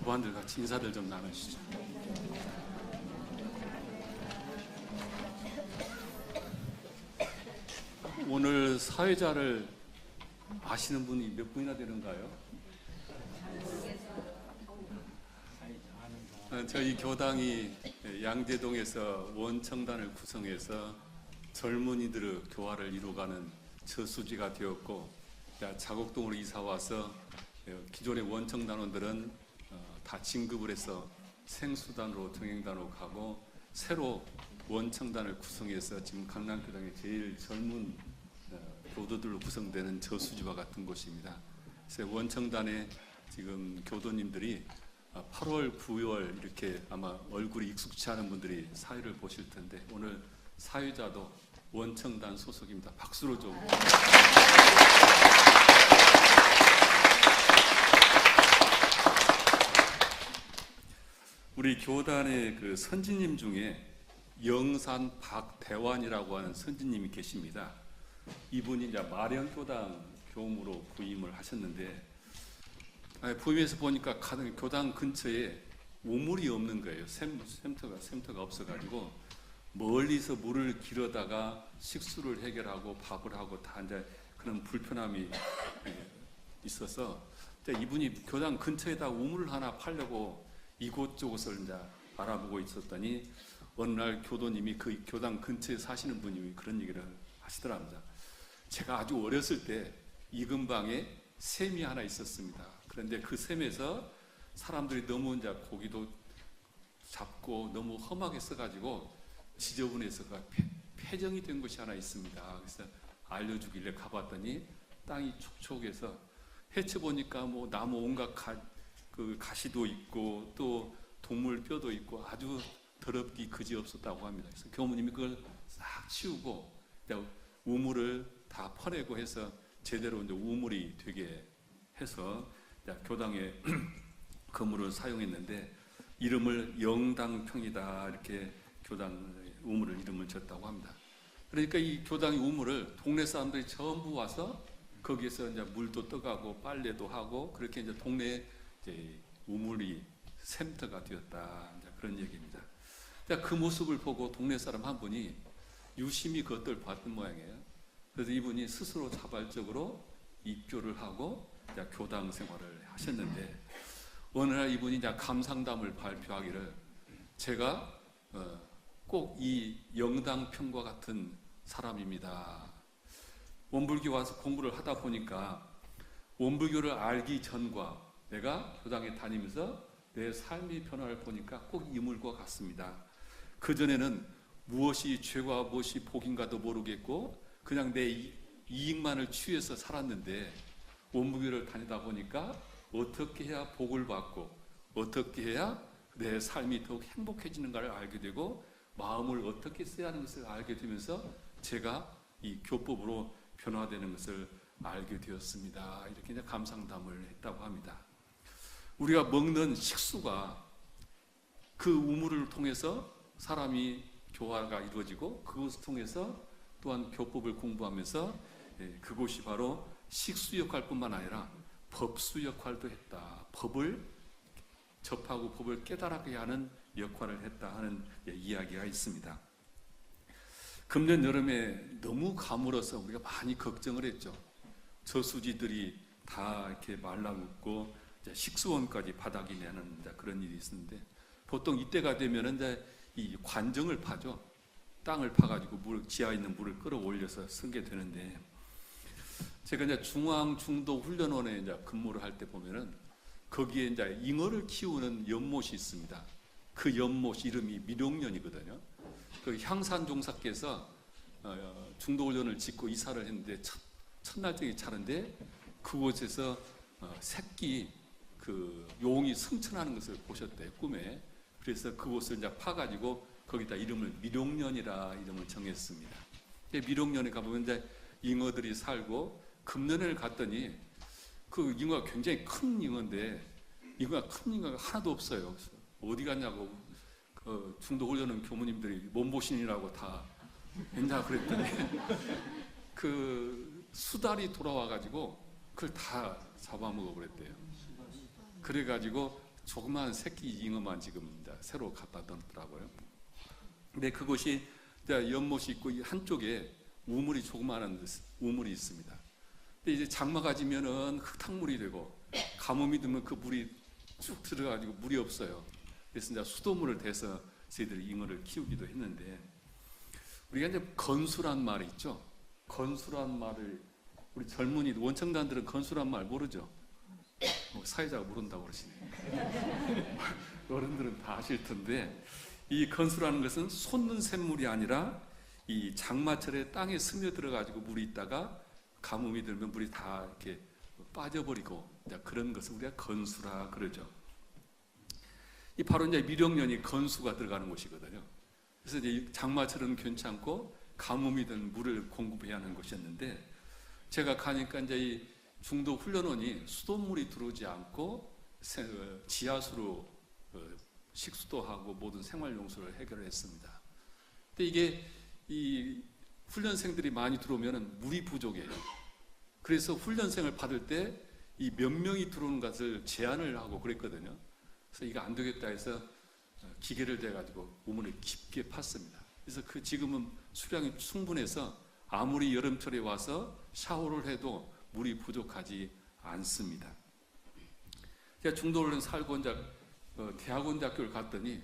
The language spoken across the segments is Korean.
교관들 같이 인사들 좀 나누시죠. 오늘 사회자를 아시는 분이 몇 분이나 되는가요? 저희 교당이 양재동에서 원청단을 구성해서 젊은이들의 교화를 이루어가는 저수지가 되었고, 자곡동으로 이사와서 기존의 원청단원들은 다 진급을 해서 생수단으로 정행단으로 가고, 새로 원청단을 구성해서 지금 강남교당의 제일 젊은 교도들로 구성되는 저수지와 같은 곳입니다. 그래서 원청단에 지금 교도님들이 8월, 9월 이렇게 아마 얼굴이 익숙치 않은 분들이 사회를 보실 텐데, 오늘 사회자도 원청단 소속입니다. 박수로 좀. 우리 교단의 그 선지님 중에 영산 박대환이라고 하는 선지님이 계십니다. 이분이 이제 마령교당 교무로 부임을 하셨는데, 부임해서 보니까 교당 근처에 우물이 없는 거예요. 샘터가 없어가지고 멀리서 물을 길어다가 식수를 해결하고 밥을 하고 다 이제 그런 불편함이 있어서, 이분이 교당 근처에다 우물을 하나 파려고 이곳저곳을 이제 알아보고 있었더니, 어느 날 교도님이 그 교당 근처에 사시는 분이 그런 얘기를 하시더랍니다. 제가 아주 어렸을 때 이 근방에 샘이 하나 있었습니다. 그런데 그 샘에서 사람들이 너무 이제 고기도 잡고 너무 험하게 써가지고 지저분해서 폐정이 된 곳이 하나 있습니다. 그래서 알려주길래 가봤더니 땅이 촉촉해서 헤쳐보니까 뭐 나무 온갖 가시도 있고 또 동물 뼈도 있고 아주 더럽기 그지없었다고 합니다. 그래서 교무님이 그걸 싹 치우고 우물을 다 퍼내고 해서 제대로 이제 우물이 되게 해서 교당의 건물을 사용했는데, 이름을 영당평이다 이렇게 교당 우물을 이름을 졌다고 합니다. 그러니까 이 교당의 우물을 동네 사람들이 전부 와서 거기에서 이제 물도 떠가고 빨래도 하고 그렇게 이제 동네에 이제 우물이 샘터가 되었다, 이제 그런 얘기입니다. 그 모습을 보고 동네 사람 한 분이 유심히 그것들 봤던 모양이에요. 그래서 이분이 스스로 자발적으로 입교를 하고 교당 생활을 하셨는데, 어느 날 이분이 감상담을 발표하기를, 제가 꼭 이 영당평과 같은 사람입니다. 원불교 와서 공부를 하다 보니까 원불교를 알기 전과 내가 교당에 다니면서 내 삶의 변화를 보니까 꼭 이물과 같습니다. 그전에는 무엇이 죄와 무엇이 복인가도 모르겠고 그냥 내 이익만을 취해서 살았는데, 원불교를 다니다 보니까 어떻게 해야 복을 받고 어떻게 해야 내 삶이 더욱 행복해지는가를 알게 되고 마음을 어떻게 써야 하는 것을 알게 되면서 제가 이 교법으로 변화되는 것을 알게 되었습니다. 이렇게 이제 감상담을 했다고 합니다. 우리가 먹는 식수가 그 우물을 통해서 사람이 교화가 이루어지고, 그것을 통해서 또한 교법을 공부하면서 그곳이 바로 식수 역할뿐만 아니라 법수 역할도 했다. 법을 접하고 법을 깨달게 하는 역할을 했다 하는 이야기가 있습니다. 금년 여름에 너무 가물어서 우리가 많이 걱정을 했죠. 저수지들이 다 이렇게 말라붙고 식수원까지 바닥이 내는 그런 일이 있었는데, 보통 이때가 되면은 이제 이 관정을 파죠. 땅을 파가지고 지하에 있는 물을 끌어올려서 쓰게 되는데, 제가 이제 중앙중도훈련원에 이제 근무를 할 때 보면은 거기에 이제 잉어를 키우는 연못이 있습니다. 그 연못 이름이 미룡년이거든요. 그 향산종사께서 중도훈련을 짓고 이사를 했는데 첫날적이 차는데 그곳에서 새끼 그 용이 승천하는 것을 보셨대요, 꿈에. 그래서 그곳을 이제 파가지고 거기다 이름을 미룡년이라 이름을 정했습니다. 미룡년에 가보면 이제 잉어들이 살고, 금년을 갔더니 그 잉어가 굉장히 큰 잉어인데 큰 잉어가 하나도 없어요. 어디 갔냐고 그 중도훈련원 교무님들이 몸보신이라고 다 했냐 그랬더니 그 수달이 돌아와가지고 그걸 다 잡아먹어 버렸대요. 그래가지고 조그마한 새끼 잉어만 지금 이제 새로 갖다 넣더라고요. 근데 그곳이 이제 연못이 있고 이 한쪽에 우물이 조그마한 우물이 있습니다. 근데 이제 장마가 지면은 흙탕물이 되고 가뭄이 들면 그 물이 쭉 들어가지고 물이 없어요. 그래서 이제 수돗물을 대서 저희들이 잉어를 키우기도 했는데, 우리가 이제 건수란 말이 있죠. 건수란 말을 우리 젊은이 원청단들은 건수란 말 모르죠. 사회자가 모른다고 그러시네요. 어른들은 다 아실 텐데, 이 건수라는 것은 솟는 샘물이 아니라 이 장마철에 땅에 스며들어 가지고 물이 있다가 가뭄이 들면 물이 다 이렇게 빠져버리고 그런 것을 우리가 건수라 그러죠. 이 바로 이제 미령년이 건수가 들어가는 곳이거든요. 그래서 이제 장마철은 괜찮고 가뭄이 든 물을 공급해야 하는 곳이었는데, 제가 가니까 이제 이 중도 훈련원이 수돗물이 들어오지 않고 지하수로 식수도 하고 모든 생활용수를 해결했습니다. 근데 이게 이 훈련생들이 많이 들어오면 물이 부족해요. 그래서 훈련생을 받을 때 이 몇 명이 들어오는 것을 제한을 하고 그랬거든요. 그래서 이거 안 되겠다 해서 기계를 대가지고 우물을 깊게 팠습니다. 그래서 그 지금은 수량이 충분해서 아무리 여름철에 와서 샤워를 해도 물이 부족하지 않습니다. 제가 중도훈련 살고 이제 대학원대학교를 갔더니,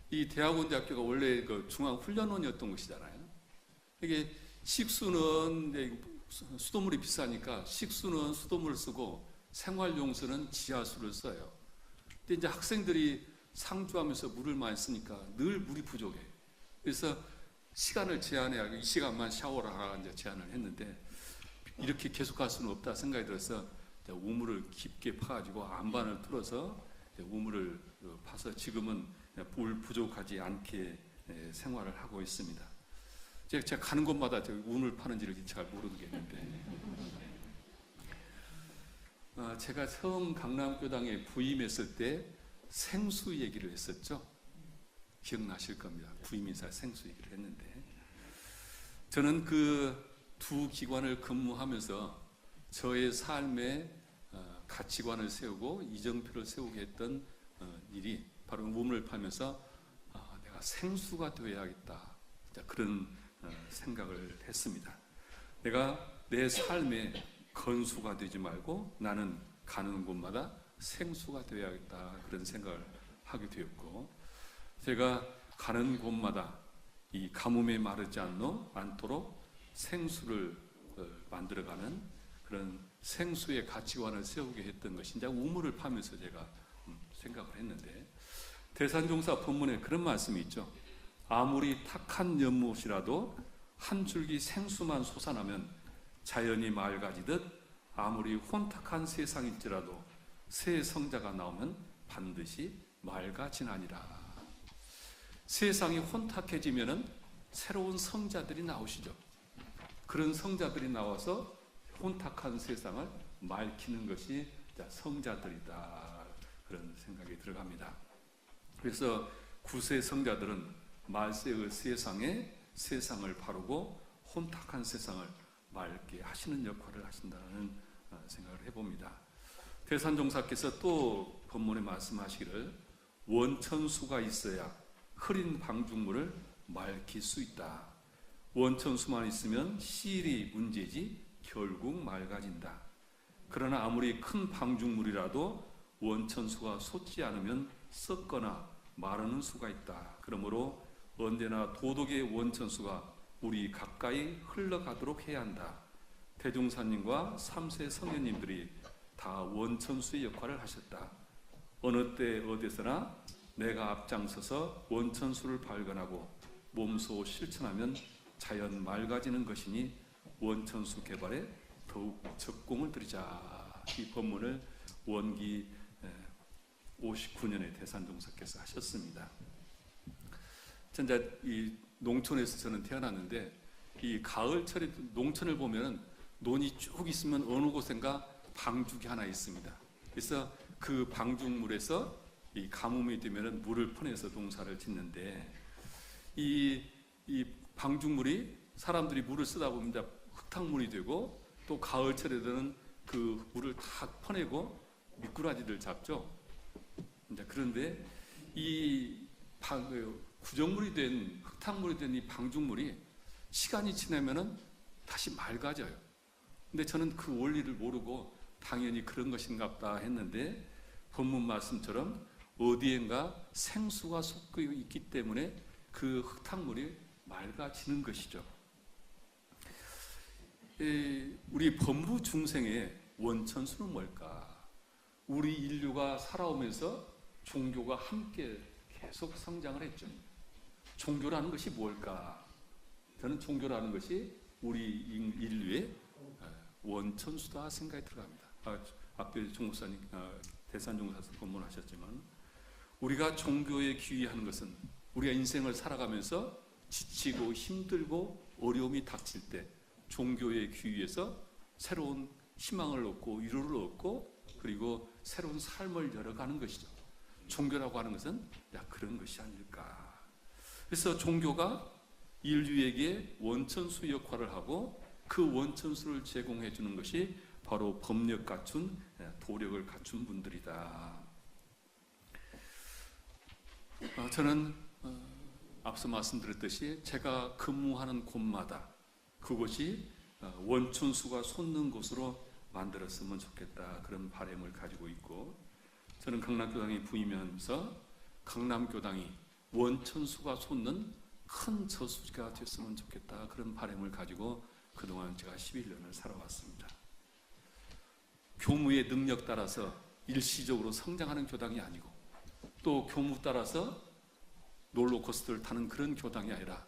이 대학원대학교가 원래 그 중앙훈련원이었던 곳이잖아요. 이게 식수는 이제 수돗물이 비싸니까 식수는 수돗물을 쓰고 생활용수는 지하수를 써요. 근데 이제 학생들이 상주하면서 물을 많이 쓰니까 늘 물이 부족해. 그래서 시간을 제한해야, 이 시간만 샤워를 하라 이제 제한을 했는데, 이렇게 계속 갈 수는 없다 생각이 들어서 우물을 깊게 파가지고 안반을 뚫어서 우물을 파서 지금은 물 부족하지 않게 생활을 하고 있습니다. 제가 가는 곳마다 우물 파는지를 잘 모르겠는데, 제가 처음 강남교당에 부임했을 때 생수 얘기를 했었죠. 기억나실 겁니다. 부임인사 생수 얘기를 했는데, 저는 그 두 기관을 근무하면서 저의 삶의 가치관을 세우고 이정표를 세우게 했던 일이 바로 우물을 파면서 내가 생수가 되어야겠다, 그런 생각을 했습니다. 내가 내 삶의 건수가 되지 말고 나는 가는 곳마다 생수가 되어야겠다, 그런 생각을 하게 되었고, 제가 가는 곳마다 이 가뭄에 마르지 않도록 생수를 만들어가는 그런 생수의 가치관을 세우게 했던 것이 이제 우물을 파면서 제가 생각을 했는데, 대산종사 본문에 그런 말씀이 있죠. 아무리 탁한 연못이라도 한 줄기 생수만 솟아나면 자연이 맑아지듯, 아무리 혼탁한 세상일지라도 새 성자가 나오면 반드시 맑아지나니라. 세상이 혼탁해지면은 새로운 성자들이 나오시죠. 그런 성자들이 나와서 혼탁한 세상을 맑히는 것이 성자들이다, 그런 생각이 들어갑니다. 그래서 구세 성자들은 말세의 세상을 바르고 혼탁한 세상을 맑게 하시는 역할을 하신다는 생각을 해봅니다. 대산종사께서 또 본문에 말씀하시기를, 원천수가 있어야 흐린 방죽물을 맑힐 수 있다. 원천수만 있으면 실이 문제지 결국 맑아진다. 그러나 아무리 큰 방죽물이라도 원천수가 솟지 않으면 썩거나 마르는 수가 있다. 그러므로 언제나 도덕의 원천수가 우리 가까이 흘러가도록 해야 한다. 대종사님과 3세 성현님들이 다 원천수의 역할을 하셨다. 어느 때 어디서나 내가 앞장서서 원천수를 발견하고 몸소 실천하면 자연 맑아지는 것이니 원천수 개발에 더욱 적공을 들이자. 이 법문을 원기 59년에 대산종사께서 하셨습니다. 진짜 이 농촌에서 저는 태어났는데, 이 가을철에 농촌을 보면 논이 쭉 있으면 어느 곳인가 방죽이 하나 있습니다. 그래서 그 방죽물에서 이 가뭄이 되면 물을 퍼내서 농사를 짓는데, 이 방죽물이 사람들이 물을 쓰다 보면 이제 흙탕물이 되고, 또 가을철에는 그 물을 다 퍼내고 미꾸라지를 잡죠. 이제 그런데 이 구정물이 된 흙탕물이 된 이 방죽물이 시간이 지나면은 다시 맑아져요. 근데 저는 그 원리를 모르고 당연히 그런 것인가 보다 했는데 본문 말씀처럼 어디엔가 생수가 섞여 있기 때문에 그 흙탕물이 맑아지는 것이죠. 우리 범부 중생의 원천수는 뭘까? 우리 인류가 살아오면서 종교가 함께 계속 성장을 했죠. 종교라는 것이 뭘까? 저는 종교라는 것이 우리 인류의 원천수다 생각이 들어갑니다. 앞에 종 목사님, 대산 종사에서 본문하셨지만 우리가 종교에 귀의하는 것은 우리가 인생을 살아가면서 지치고 힘들고 어려움이 닥칠 때 종교에 귀의해서 새로운 희망을 얻고 위로를 얻고 그리고 새로운 삶을 열어가는 것이죠. 종교라고 하는 것은 그런 것이 아닐까. 그래서 종교가 인류에게 원천수 역할을 하고 그 원천수를 제공해 주는 것이 바로 법력 갖춘, 도력을 갖춘 분들이다. 저는 앞서 말씀드렸듯이 제가 근무하는 곳마다 그곳이 원천수가 솟는 곳으로 만들었으면 좋겠다, 그런 바람을 가지고 있고, 저는 강남교당에 부임하면서 강남교당이 원천수가 솟는 큰 저수지가 됐으면 좋겠다, 그런 바람을 가지고 그동안 제가 11년을 살아왔습니다. 교무의 능력 따라서 일시적으로 성장하는 교당이 아니고 또 교무 따라서 롤러코스터를 타는 그런 교당이 아니라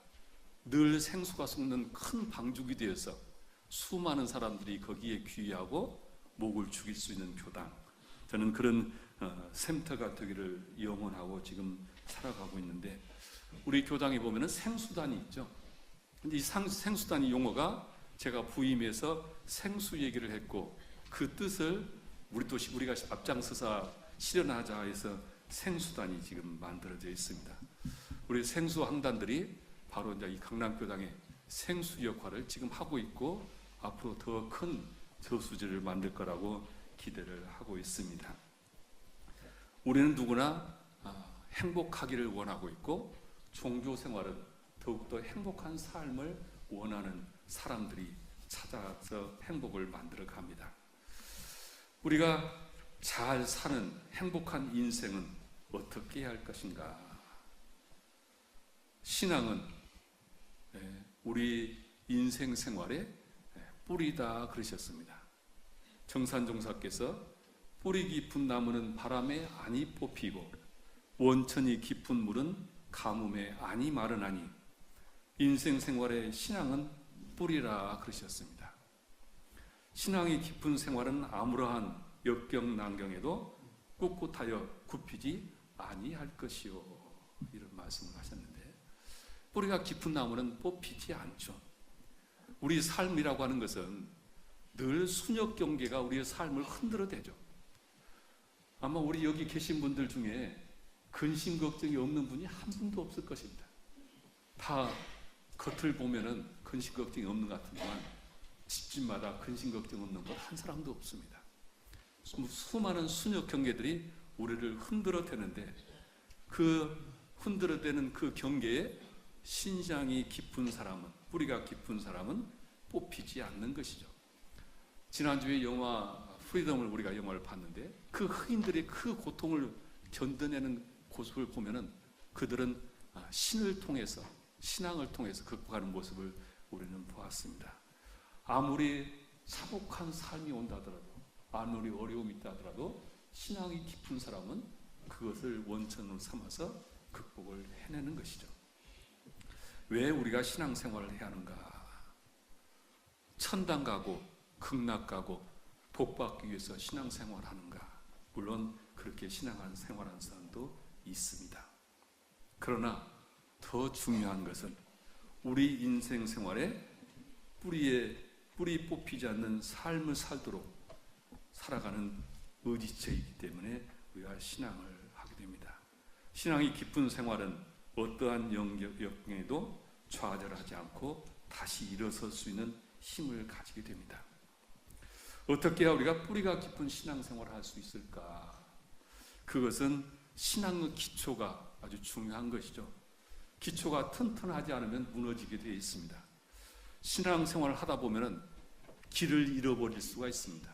늘 생수가 솟는 큰 방죽이 되어서 수많은 사람들이 거기에 귀의하고 목을 죽일 수 있는 교당, 저는 그런 샘터가 되기를 염원하고 지금 살아가고 있는데, 우리 교당에 보면은 생수단이 있죠. 근데 이 생수단이 용어가 제가 부임해서 생수 얘기를 했고 그 뜻을 우리가 앞장서서 실현하자 해서 생수단이 지금 만들어져 있습니다. 우리 생수 항단들이 바로 이제 이 강남교당의 생수 역할을 지금 하고 있고 앞으로 더 큰 저수지를 만들 거라고 기대를 하고 있습니다. 우리는 누구나 행복하기를 원하고 있고 종교 생활은 더욱더 행복한 삶을 원하는 사람들이 찾아서 행복을 만들어 갑니다. 우리가 잘 사는 행복한 인생은 어떻게 해야 할 것인가? 신앙은 우리 인생 생활의 뿌리다 그러셨습니다. 정산종사께서 뿌리 깊은 나무는 바람에 안이 뽑히고 원천이 깊은 물은 가뭄에 안이 마르나니 인생 생활의 신앙은 뿌리라 그러셨습니다. 신앙이 깊은 생활은 아무러한 역경난경에도 꿋꿋하여 굽히지 아니할 것이요, 이런 말씀을 하셨는데, 뿌리가 깊은 나무는 뽑히지 않죠. 우리 삶이라고 하는 것은 늘 순역 경계가 우리의 삶을 흔들어대죠. 아마 우리 여기 계신 분들 중에 근심 걱정이 없는 분이 한 분도 없을 것입니다. 다 겉을 보면은 근심 걱정이 없는 것 같지만 집집마다 근심 걱정 없는 것 한 사람도 없습니다. 수많은 순역 경계들이 우리를 흔들어대는데 그 흔들어대는 그 경계에 신장이 깊은 사람은, 뿌리가 깊은 사람은 뽑히지 않는 것이죠. 지난주에 영화 프리덤을 우리가 영화를 봤는데 그 흑인들의 그 고통을 견뎌내는 모습을 보면은 그들은 신을 통해서, 신앙을 통해서 극복하는 모습을 우리는 보았습니다. 아무리 참혹한 삶이 온다 하더라도, 아무리 어려움이 있다 하더라도 신앙이 깊은 사람은 그것을 원천으로 삼아서 극복을 해내는 것이죠. 왜 우리가 신앙생활을 해야 하는가? 천당 가고 극락 가고 복 받기 위해서 신앙생활을 하는가? 물론 그렇게 신앙생활하는 사람도 있습니다. 그러나 더 중요한 것은 우리 인생 생활에 뿌리 뽑히지 않는 삶을 살도록 살아가는 의지체이기 때문에 우리가 신앙을 하게 됩니다. 신앙이 깊은 생활은 어떠한 역경에도 좌절하지 않고 다시 일어설 수 있는 힘을 가지게 됩니다. 어떻게 해야 우리가 뿌리가 깊은 신앙생활을 할 수 있을까? 그것은 신앙의 기초가 아주 중요한 것이죠. 기초가 튼튼하지 않으면 무너지게 되어 있습니다. 신앙생활을 하다 보면은 길을 잃어버릴 수가 있습니다.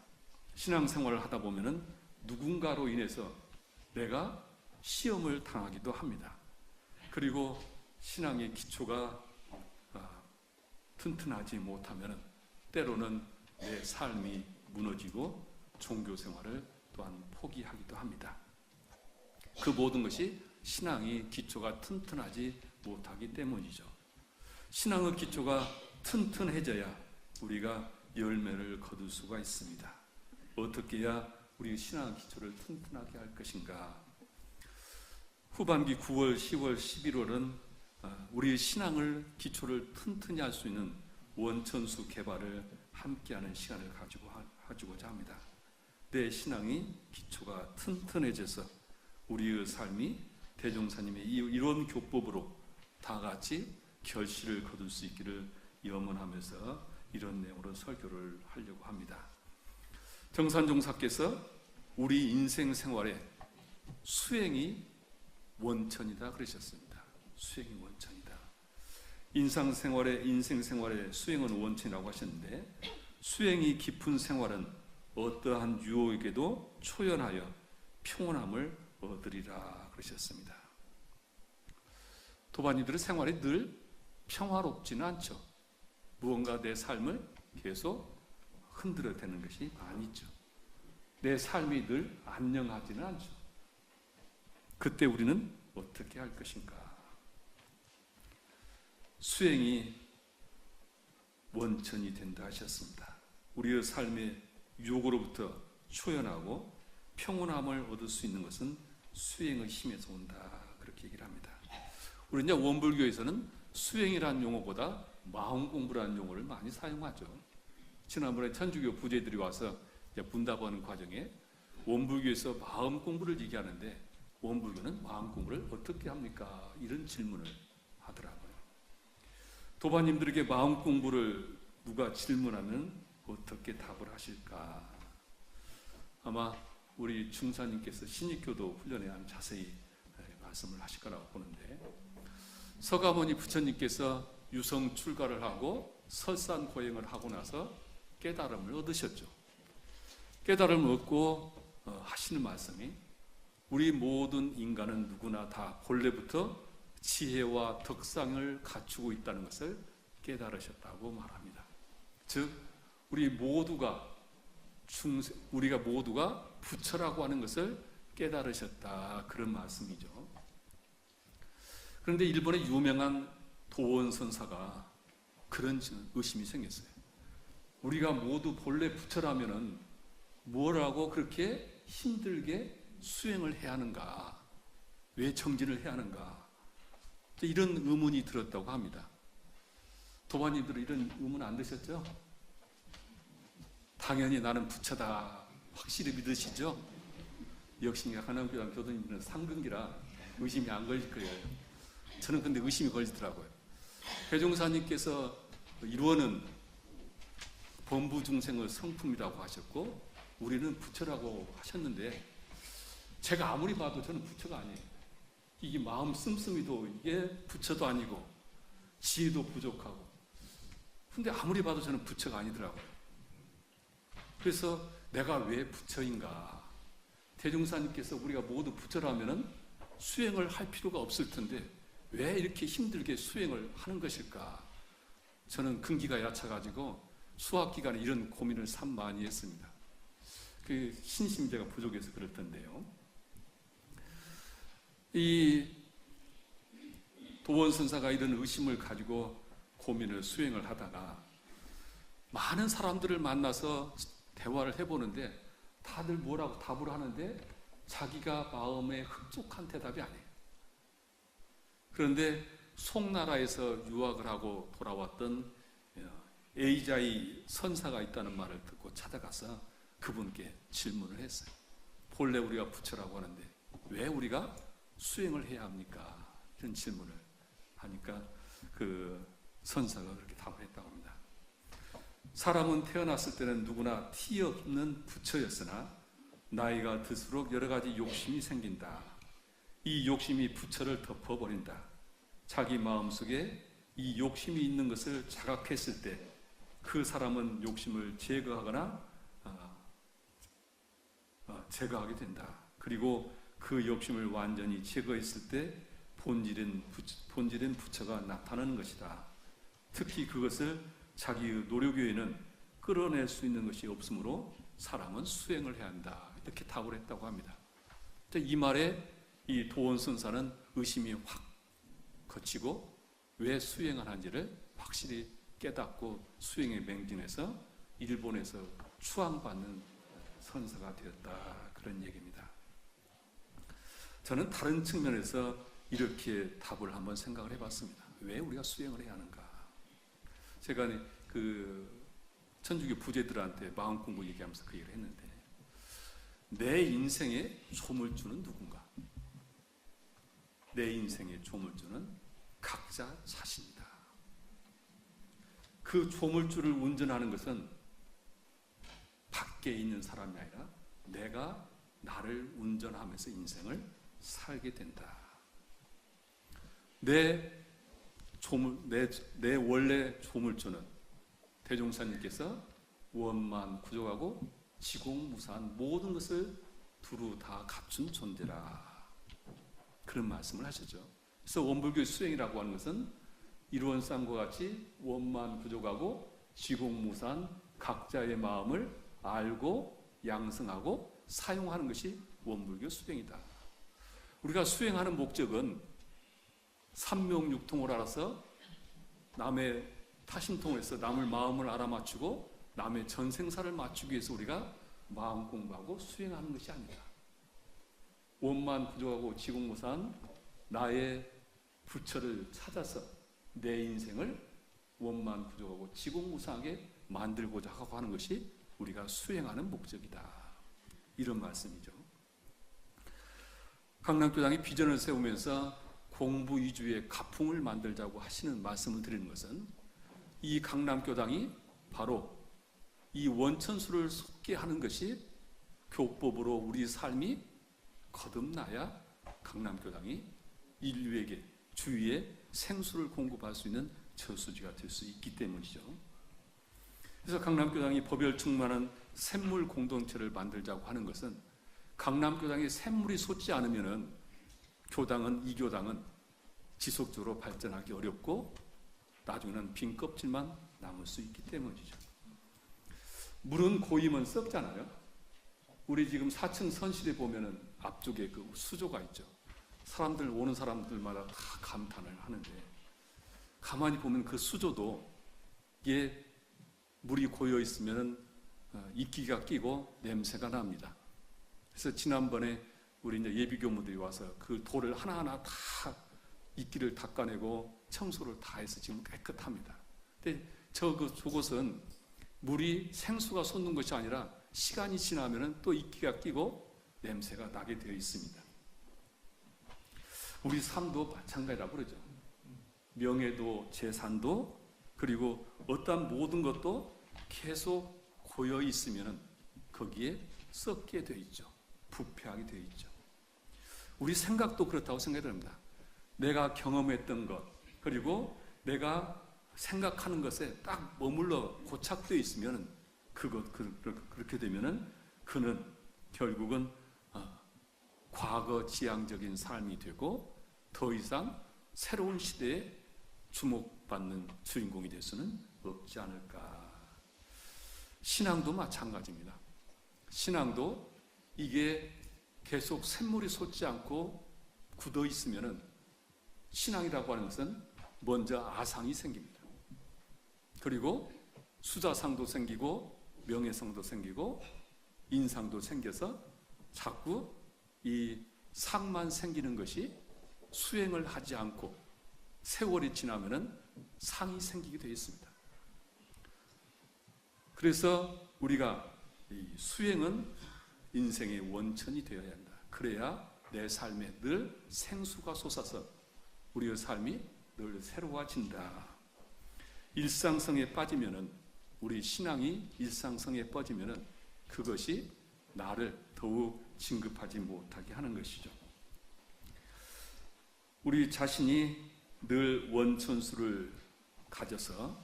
신앙생활을 하다 보면은 누군가로 인해서 내가 시험을 당하기도 합니다. 그리고 신앙의 기초가 튼튼하지 못하면은 때로는 내 삶이 무너지고 종교 생활을 또한 포기하기도 합니다. 그 모든 것이 신앙의 기초가 튼튼하지 못하기 때문이죠. 신앙의 기초가 튼튼해져야 우리가 열매를 거둘 수가 있습니다. 어떻게 해야 우리 신앙 기초를 튼튼하게 할 것인가? 후반기 9월, 10월, 11월은 우리의 신앙을 기초를 튼튼히 할 수 있는 원천수 개발을 함께하는 시간을 가지고자 합니다. 내 신앙이 기초가 튼튼해져서 우리의 삶이 대종사님의 이런 교법으로 다 같이 결실을 거둘 수 있기를 염원하면서 이런 내용으로 설교를 하려고 합니다. 정산종사께서 우리 인생 생활에 수행이 원천이다 그러셨습니다. 수행이 원천이다. 인생 생활의 수행은 원천이라고 하셨는데, 수행이 깊은 생활은 어떠한 유혹에도 초연하여 평온함을 얻으리라 그러셨습니다. 도반님들의 생활이 늘 평화롭지는 않죠. 무언가 내 삶을 계속 흔들어대는 것이 많이 있죠. 내 삶이 늘 안녕하지는 않죠. 그때 우리는 어떻게 할 것인가? 수행이 원천이 된다 하셨습니다. 우리의 삶의 유혹으로부터 초연하고 평온함을 얻을 수 있는 것은 수행의 힘에서 온다, 그렇게 얘기를 합니다. 우리 이제 원불교에서는 수행이라는 용어보다 마음 공부라는 용어를 많이 사용하죠. 지난번에 천주교 부제들이 와서 분답하는 과정에 원불교에서 마음 공부를 얘기하는데, 원불교는 마음 공부를 어떻게 합니까? 이런 질문을 하더라고요. 도반님들에게 마음 공부를 누가 질문하면 어떻게 답을 하실까? 아마 우리 중사님께서 신익교도 훈련에 한 자세히 말씀을 하실 거라고 보는데, 서가모니 부처님께서 유성 출가를 하고 설산 고행을 하고 나서 깨달음을 얻으셨죠. 깨달음을 얻고 하시는 말씀이, 우리 모든 인간은 누구나 다 본래부터 지혜와 덕상을 갖추고 있다는 것을 깨달으셨다고 말합니다. 즉 우리가 모두가 부처라고 하는 것을 깨달으셨다, 그런 말씀이죠. 그런데 일본의 유명한 도원선사가 그런 의심이 생겼어요. 우리가 모두 본래 부처라면은 뭐라고 그렇게 힘들게 수행을 해야 하는가? 왜 정진을 해야 하는가? 이런 의문이 들었다고 합니다. 도반님들은 이런 의문 안 드셨죠? 당연히 나는 부처다 확실히 믿으시죠? 역시 한양교단 교도님들은 상근기라 의심이 안 걸릴 거예요. 저는 근데 의심이 걸리더라고요. 회종사님께서 이루어는 범부중생의 성품이라고 하셨고 우리는 부처라고 하셨는데, 제가 아무리 봐도 저는 부처가 아니에요. 이게 마음 씀씀이도 이게 부처도 아니고 지혜도 부족하고, 근데 아무리 봐도 저는 부처가 아니더라고요. 그래서 내가 왜 부처인가? 대종사님께서 우리가 모두 부처라면은 수행을 할 필요가 없을 텐데 왜 이렇게 힘들게 수행을 하는 것일까? 저는 근기가 얕아가지고 수학 기간에 이런 고민을 참 많이 했습니다. 그 신심제가 부족해서 그럴 텐데요. 이 도원선사가 이런 의심을 가지고 고민을 수행을 하다가 많은 사람들을 만나서 대화를 해보는데 다들 뭐라고 답을 하는데 자기가 마음에 흡족한 대답이 아니에요. 그런데 송나라에서 유학을 하고 돌아왔던 에이자이 선사가 있다는 말을 듣고 찾아가서 그분께 질문을 했어요. 본래 우리가 부처라고 하는데 왜 우리가 수행을 해야 합니까? 이런 질문을 하니까 그 선사가 그렇게 답을 했다고 합니다. 사람은 태어났을 때는 누구나 티 없는 부처였으나 나이가 들수록 여러 가지 욕심이 생긴다. 이 욕심이 부처를 덮어버린다. 자기 마음속에 이 욕심이 있는 것을 자각했을 때 그 사람은 욕심을 제거하거나 제거하게 된다. 그리고 그 욕심을 완전히 제거했을 때 본질인 부처가 나타나는 것이다. 특히 그것을 자기의 노력 외에는 끌어낼 수 있는 것이 없으므로 사람은 수행을 해야 한다. 이렇게 답을 했다고 합니다. 이 말에 이 도원선사는 의심이 확 거치고 왜 수행을 하는지를 확실히 깨닫고 수행에 맹진해서 일본에서 추앙받는 선사가 되었다. 그런 얘기입니다. 저는 다른 측면에서 이렇게 답을 한번 생각을 해봤습니다. 왜 우리가 수행을 해야 하는가? 제가 그 천주교 부제들한테 마음 공부 얘기하면서 그 얘기를 했는데, 내 인생에 조물주는 누군가? 내 인생에 조물주는 각자 자신이다. 그 조물주를 운전하는 것은 밖에 있는 사람이 아니라 내가 나를 운전하면서 인생을 살게 된다. 내 원래 조물주는 대종사님께서 원만 구족하고 지공무사한 모든 것을 두루 다 갖춘 존재라. 그런 말씀을 하셨죠. 그래서 원불교 수행이라고 하는 것은 이루원상과 같이 원만 구족하고 지공무사한 각자의 마음을 알고 양성하고 사용하는 것이 원불교 수행이다. 우리가 수행하는 목적은 삼명육통을 알아서 남의 타심통을 해서 남의 마음을 알아맞추고 남의 전생사를 맞추기 위해서 우리가 마음 공부하고 수행하는 것이 아니다. 원만 구족하고 지공무사한 나의 부처를 찾아서 내 인생을 원만 구족하고 지공무사하게 만들고자 하고 하는 것이 우리가 수행하는 목적이다. 이런 말씀이죠. 강남교당이 비전을 세우면서 공부 위주의 가풍을 만들자고 하시는 말씀을 드리는 것은, 이 강남교당이 바로 이 원천수를 솟게 하는 것이 교법으로 우리 삶이 거듭나야 강남교당이 인류에게 주위에 생수를 공급할 수 있는 저수지가 될 수 있기 때문이죠. 그래서 강남교당이 법열 충만한 샘물 공동체를 만들자고 하는 것은, 강남교당에 샘물이 솟지 않으면은 이 교당은 지속적으로 발전하기 어렵고 나중에는 빈 껍질만 남을 수 있기 때문이죠. 물은 고이면 썩잖아요. 우리 지금 4층 선실에 보면은 앞쪽에 그 수조가 있죠. 오는 사람들마다 다 감탄을 하는데, 가만히 보면 그 수조도 이게 물이 고여 있으면은 이끼가 끼고 냄새가 납니다. 그래서 지난번에 우리 이제 예비교무들이 와서 그 돌을 하나하나 다 이끼를 닦아내고 청소를 다 해서 지금 깨끗합니다. 근데 저곳은 물이 생수가 솟는 것이 아니라 시간이 지나면은 또 이끼가 끼고 냄새가 나게 되어 있습니다. 우리 삶도 마찬가지라고 그러죠. 명예도 재산도 그리고 어떤 모든 것도 계속 고여 있으면은 거기에 썩게 되어 있죠. 부패하게 되어 있죠. 우리 생각도 그렇다고 생각이 됩니다. 내가 경험했던 것, 그리고 내가 생각하는 것에 딱 머물러 고착되어 있으면 그렇게 되면은 그는 결국은 과거 지향적인 삶이 되고 더 이상 새로운 시대에 주목받는 주인공이 될 수는 없지 않을까. 신앙도 마찬가지입니다. 신앙도 이게 계속 샘물이 솟지 않고 굳어 있으면은 신앙이라고 하는 것은 먼저 아상이 생깁니다. 그리고 수자상도 생기고 명예상도 생기고 인상도 생겨서 자꾸 이 상만 생기는 것이 수행을 하지 않고 세월이 지나면은 상이 생기게 되어 있습니다. 그래서 우리가 이 수행은 인생의 원천이 되어야 한다. 그래야 내 삶에 늘 생수가 솟아서 우리의 삶이 늘 새로워진다. 일상성에 빠지면은, 우리 신앙이 일상성에 빠지면은 그것이 나를 더욱 진급하지 못하게 하는 것이죠. 우리 자신이 늘 원천수를 가져서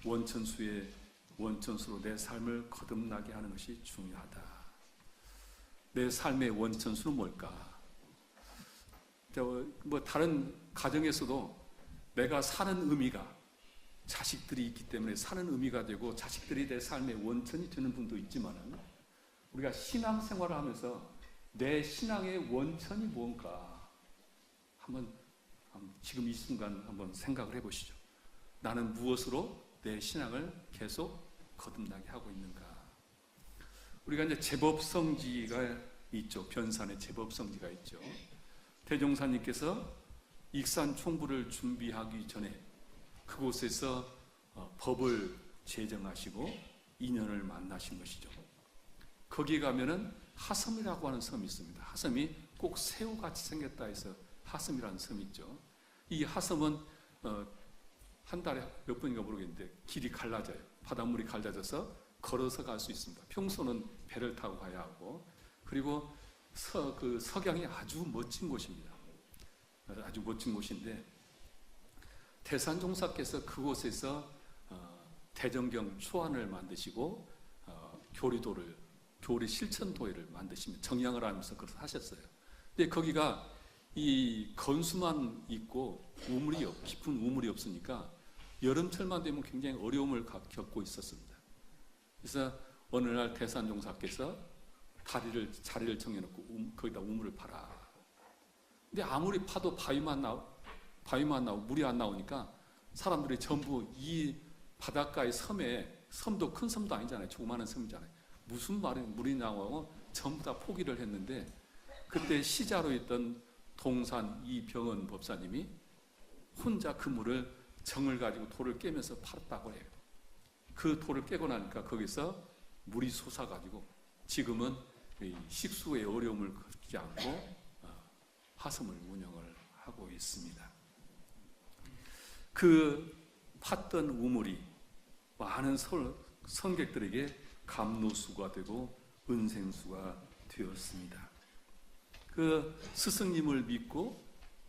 원천수로 내 삶을 거듭나게 하는 것이 중요하다. 내 삶의 원천수는 뭘까? 다른 가정에서도 내가 사는 의미가 자식들이 있기 때문에 사는 의미가 되고 자식들이 내 삶의 원천이 되는 분도 있지만 우리가 신앙생활을 하면서 내 신앙의 원천이 뭔가 한번 지금 이 순간 한번 생각을 해보시죠. 나는 무엇으로 내 신앙을 계속 거듭나게 하고 있는가? 우리가 이제 제법성지가 있죠. 변산에 제법성지가 있죠. 대종사님께서 익산 총부를 준비하기 전에 그곳에서 법을 제정하시고 인연을 만나신 것이죠. 거기 가면은 하섬이라고 하는 섬이 있습니다. 하섬이 꼭 새우같이 생겼다 해서 하섬이라는 섬이 있죠. 이 하섬은 한 달에 몇 번인가 모르겠는데 길이 갈라져요. 바닷물이 갈라져서 걸어서 갈 수 있습니다. 평소는 배를 타고 가야 하고, 그리고 그 석양이 아주 멋진 곳입니다. 아주 멋진 곳인데 대산종사께서 그곳에서 대정경 초안을 만드시고 교리 실천도회를 만드시면 정양을 하면서 그렇게 하셨어요. 근데 거기가 이 건수만 있고 깊은 우물이 없으니까 여름철만 되면 굉장히 어려움을 겪고 있었습니다. 그래서 어느 날 대산종사께서 자리를 정해놓고 거기다 우물을 파라. 근데 아무리 파도 바위만 나오고 물이 안 나오니까 사람들이 전부 이 바닷가의 섬도 큰 섬도 아니잖아요. 조그마한 섬이잖아요. 무슨 말이 물이 나오고 전부 다 포기를 했는데, 그때 시자로 있던 동산 이병헌 법사님이 혼자 그 물을 정을 가지고 돌을 깨면서 팔았다고 해요. 그 돌을 깨고 나니까 거기서 물이 솟아가지고 지금은 식수의 어려움을 겪지 않고 하섬을 운영을 하고 있습니다. 그 팠던 우물이 많은 성객들에게 감로수가 되고 은생수가 되었습니다. 그 스승님을 믿고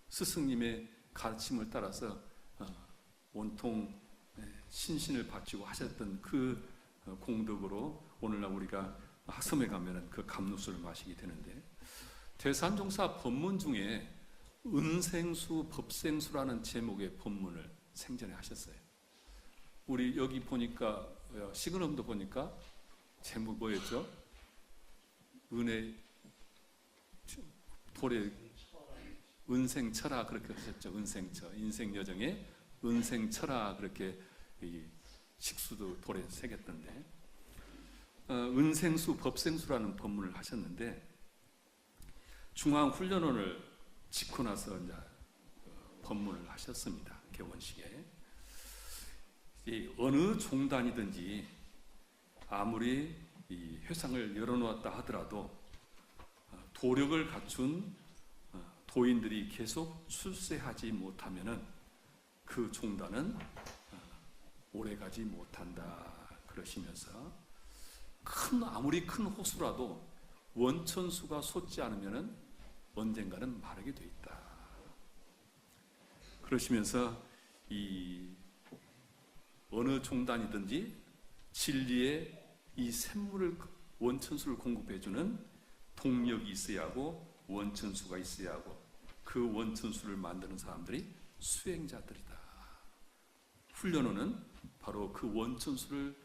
스승님의 가르침을 따라서 온통 신신을 바치고 하셨던 그 공덕으로 오늘날 우리가 하섬에 가면은 그 감로수를 마시게 되는데, 대산종사 법문 중에 은생수, 법생수라는 제목의 법문을 생전에 하셨어요. 우리 여기 보니까 시그널도 보니까 제목 뭐였죠? 은혜 돌에 은생철아 그렇게 하셨죠. 은생처 인생 여정에 은생철아 그렇게 이 식수도 돌에 새겼던데, 은생수, 법생수라는 법문을 하셨는데 중앙훈련원을 짓고 나서 이제 법문을 하셨습니다. 개원식에. 어느 종단이든지 아무리 이 회상을 열어놓았다 하더라도 도력을 갖춘 도인들이 계속 출세하지 못하면은 그 종단은 오래가지 못한다 그러시면서, 아무리 큰 호수라도 원천수가 솟지 않으면은 언젠가는 마르게 돼 있다 그러시면서 어느 종단이든지 진리의 이 샘물을 원천수를 공급해주는 동력이 있어야 하고 원천수가 있어야 하고, 그 원천수를 만드는 사람들이 수행자들이다. 훈련원은 바로 그 원천수를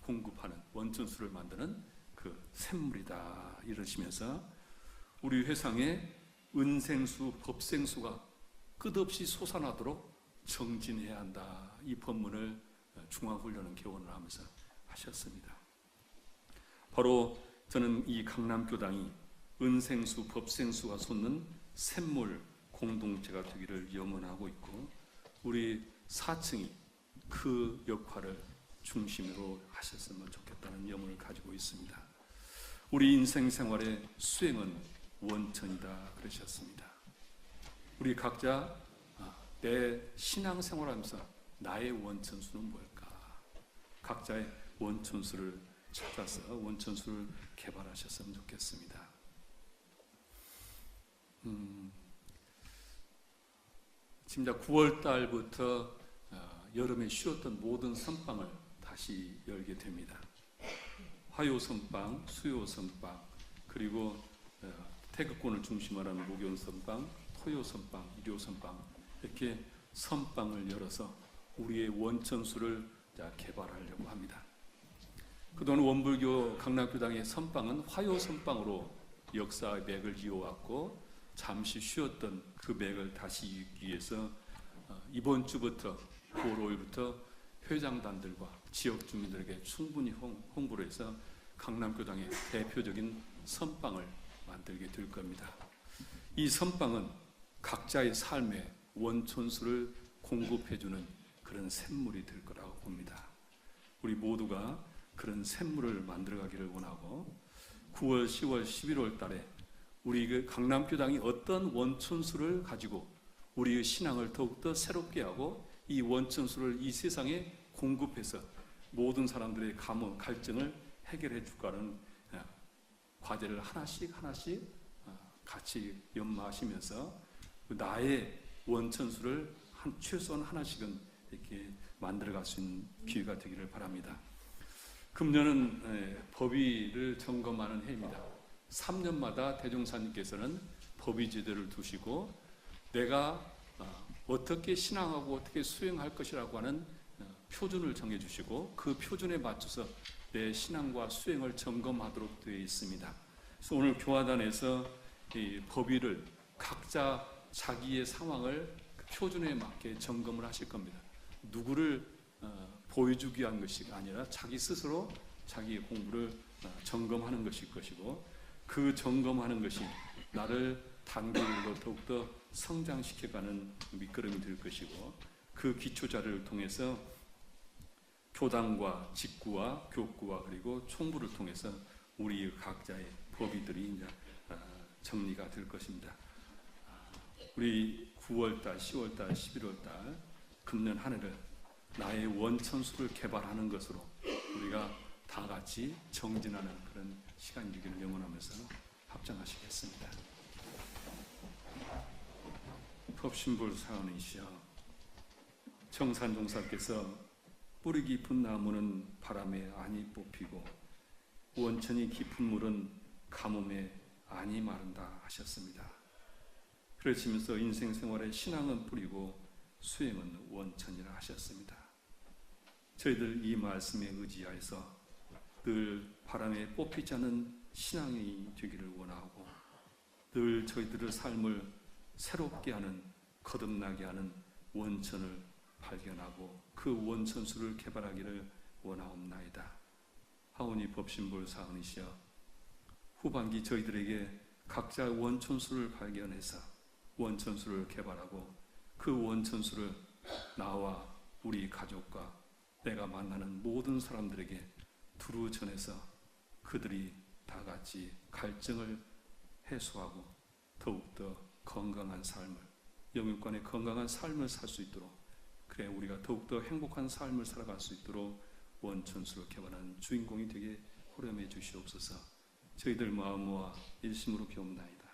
공급하는, 원천수를 만드는 그 샘물이다 이러시면서 우리 회상에 은생수, 법생수가 끝없이 솟아나도록 정진해야 한다, 이 법문을 중앙훈련원 개원을 하면서 하셨습니다. 바로 저는 이 강남교당이 은생수, 법생수가 솟는 샘물 공동체가 되기를 염원하고 있고, 우리 4층이 그 역할을 중심으로 하셨으면 좋겠다는 염원을 가지고 있습니다. 우리 인생 생활의 수행은 원천이다 그러셨습니다. 우리 각자 내 신앙 생활하면서 나의 원천수는 뭘까? 각자의 원천수를 찾아서 원천수를 개발하셨으면 좋겠습니다. 지금 9월 달부터 여름에 쉬었던 모든 선방을 다시 열게 됩니다. 화요 선방, 수요 선방, 그리고 태극권을 중심으로 하는 목요일 선방, 토요 선방, 일요 선방, 이렇게 선방을 열어서 우리의 원천수를 개발하려고 합니다. 그동안 원불교 강남교당의 선방은 화요 선방으로 역사의 맥을 이어왔고 잠시 쉬었던 그 맥을 다시 잇기 위해서 이번 주부터 9월 5일부터 회장단들과 지역 주민들에게 충분히 홍보를 해서 강남교당의 대표적인 선방을 만들게 될 겁니다. 이 선방은 각자의 삶의 원천수를 공급해주는 그런 샘물이 될 거라고 봅니다. 우리 모두가 그런 샘물을 만들어가기를 원하고 9월, 10월, 11월 달에 우리 그 강남교당이 어떤 원천수를 가지고 우리의 신앙을 더욱더 새롭게 하고 이 원천수를 이 세상에 공급해서 모든 사람들의 갈증을 해결해 줄까는 과제를 하나씩 같이 연마하시면서 나의 원천수를 최소한 하나씩은 이렇게 만들어갈 수 있는 기회가 되기를 바랍니다. 금년은 법위를 점검하는 해입니다. 3년마다 대종사님께서는 법위제도를 두시고 내가 어떻게 신앙하고 어떻게 수행할 것이라고 하는 표준을 정해주시고 그 표준에 맞춰서 내 신앙과 수행을 점검하도록 되어 있습니다. 그래서 오늘 교화단에서 이 법위를 각자 자기의 상황을 그 표준에 맞게 점검을 하실 겁니다. 누구를 보여주기 위한 것이 아니라 자기 스스로 자기의 공부를 점검하는 것일 것이고 그 점검하는 것이 나를 단계별로 더욱더 성장시켜가는 밑거름이 될 것이고 그 기초자료를 통해서 교당과 직구와 교구와 그리고 총부를 통해서 우리 각자의 법위들이 이제 정리가 될 것입니다. 우리 9월달, 10월달, 11월달 금년 한 해를 나의 원천수를 개발하는 것으로 우리가 다 같이 정진하는 그런 시간이 되기를 영원하면서 합장하시겠습니다. 법신불 사원이시여 정산종사께서 뿌리 깊은 나무는 바람에 안이 뽑히고 원천이 깊은 물은 가뭄에 안이 마른다 하셨습니다. 그러시면서 인생 생활의 신앙은 뿌리고 수행은 원천이라 하셨습니다. 저희들 이 말씀에 의지하여서 늘 바람에 뽑히지 않은 신앙이 되기를 원하고 늘 저희들의 삶을 새롭게 하는 거듭나게 하는 원천을 발견하고 그 원천수를 개발하기를 원하옵나이다. 하오니 법신불 사은이시여 후반기 저희들에게 각자 원천수를 발견해서 원천수를 개발하고 그 원천수를 나와 우리 가족과 내가 만나는 모든 사람들에게 두루 전해서 그들이 다 같이 갈증을 해소하고 더욱더 건강한 삶을 영육간의 건강한 삶을 살 수 있도록 그래 우리가 더욱더 행복한 삶을 살아갈 수 있도록 원천수를 개발하는 주인공이 되게 호렴해 주시옵소서. 저희들 마음 모아 일심으로 비옵나이다.